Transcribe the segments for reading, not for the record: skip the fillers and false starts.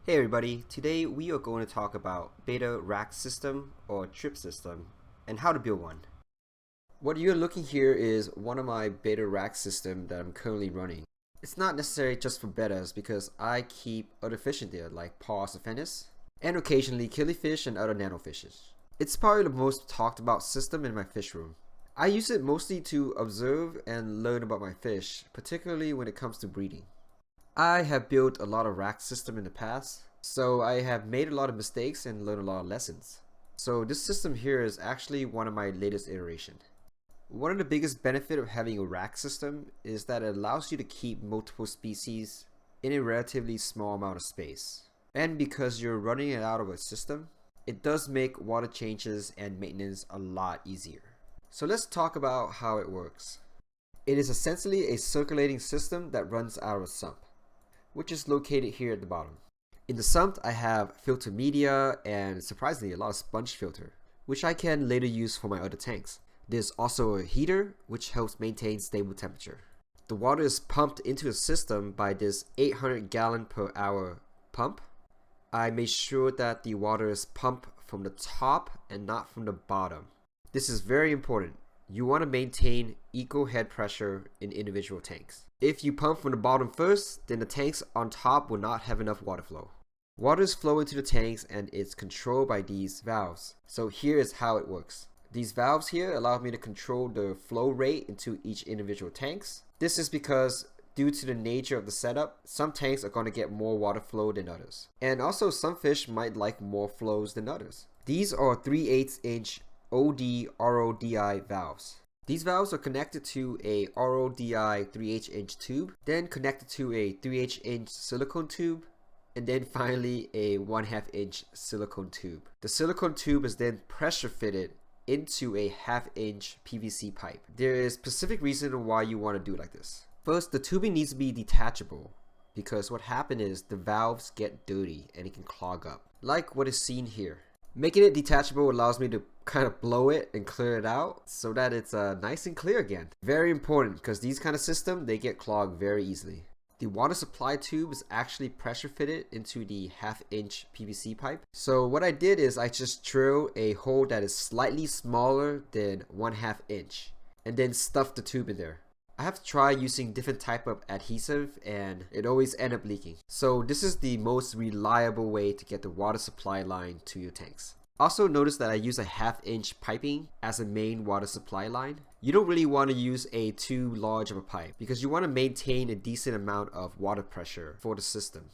Hey everybody, today we are going to talk about Betta rack system or trip system and how to build one. What you're looking here is one of my Betta rack system that I'm currently running. It's not necessary just for bettas because I keep other fish in there like paws of Venice and occasionally killifish and other nanofishes. It's probably the most talked about system in my fish room. I use it mostly to observe and learn about my fish, particularly when it comes to breeding. I have built a lot of rack system in the past, so I have made a lot of mistakes and learned a lot of lessons. So this system here is actually one of my latest iteration. One of the biggest benefits of having a rack system is that it allows you to keep multiple species in a relatively small amount of space. And because you're running it out of a system, it does make water changes and maintenance a lot easier. So let's talk about how it works. It is essentially a circulating system that runs out of a sump, which is located here at the bottom. In the sump, I have filter media and surprisingly a lot of sponge filter, which I can later use for my other tanks. There's also a heater, which helps maintain stable temperature. The water is pumped into the system by this 800 gallon per hour pump. I made sure that the water is pumped from the top and not from the bottom. This is very important. You want to maintain equal head pressure in individual tanks. If you pump from the bottom first, then the tanks on top will not have enough water flow. Water is flowing into the tanks and it's controlled by these valves. So here is how it works. These valves here allow me to control the flow rate into each individual tanks. This is because due to the nature of the setup, some tanks are going to get more water flow than others. And also some fish might like more flows than others. These are 3/8 inch OD RODI valves. These valves are connected to a RODI 3/8 inch tube, then connected to a 3/8 inch silicone tube, and then finally a 1/2 inch silicone tube. The silicone tube is then pressure fitted into a 1/2 inch PVC pipe. There is a specific reason why you want to do it like this. First, the tubing needs to be detachable because what happens is the valves get dirty and it can clog up, like what is seen here. Making it detachable allows me to kind of blow it and clear it out so that it's nice and clear again. Very important because these kind of systems, they get clogged very easily. The water supply tube is actually pressure fitted into the 1/2 inch PVC pipe. So what I did is I just drilled a hole that is slightly smaller than 1/2 inch and then stuffed the tube in there. I have to try using different type of adhesive and it always ends up leaking. So this is the most reliable way to get the water supply line to your tanks. Also notice that I use a 1/2 inch piping as a main water supply line. You don't really want to use a too large of a pipe because you want to maintain a decent amount of water pressure for the system.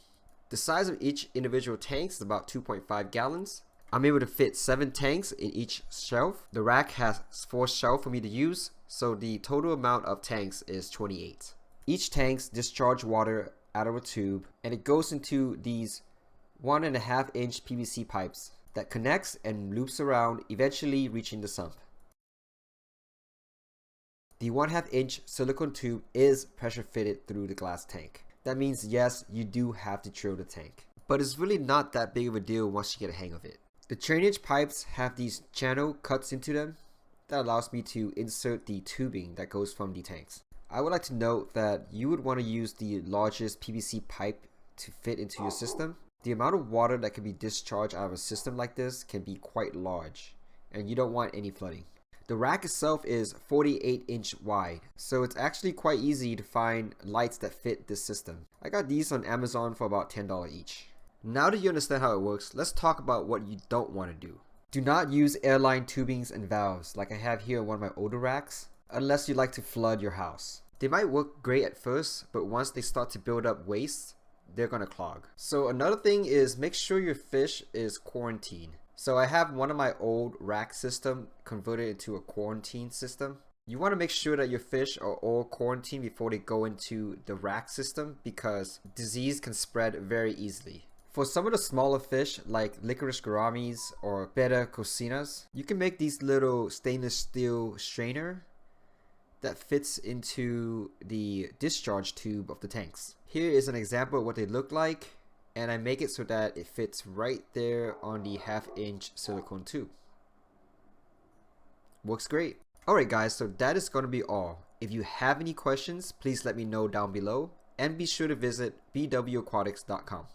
The size of each individual tank is about 2.5 gallons. I'm able to fit 7 tanks in each shelf. The rack has 4 shelves for me to use, so the total amount of tanks is 28. Each tank discharges water out of a tube and it goes into these 1.5 inch PVC pipes that connects and loops around, eventually reaching the sump. The 1/2 inch silicone tube is pressure fitted through the glass tank. That means yes, you do have to drill the tank, but it's really not that big of a deal once you get a hang of it. The drainage pipes have these channel cuts into them that allows me to insert the tubing that goes from the tanks. I would like to note that you would want to use the largest PVC pipe to fit into your system. The amount of water that can be discharged out of a system like this can be quite large, and you don't want any flooding. The rack itself is 48 inch wide, so it's actually quite easy to find lights that fit this system. I got these on Amazon for about $10 each. Now that you understand how it works, let's talk about what you don't want to do. Do not use airline tubings and valves like I have here on one of my older racks, unless you like to flood your house. They might work great at first, but once they start to build up waste, they're gonna clog. So another thing is make sure your fish is quarantined. So I have one of my old rack system converted into a quarantine system. You want to make sure that your fish are all quarantined before they go into the rack system because disease can spread very easily. For some of the smaller fish like Licorice gouramis or Betta cocinas, you can make these little stainless steel strainer that fits into the discharge tube of the tanks. Here is an example of what they look like, and I make it so that it fits right there on the 1/2 inch silicone tube. Works great. Alright guys, so that is going to be all. If you have any questions, please let me know down below, and be sure to visit bwaquatics.com.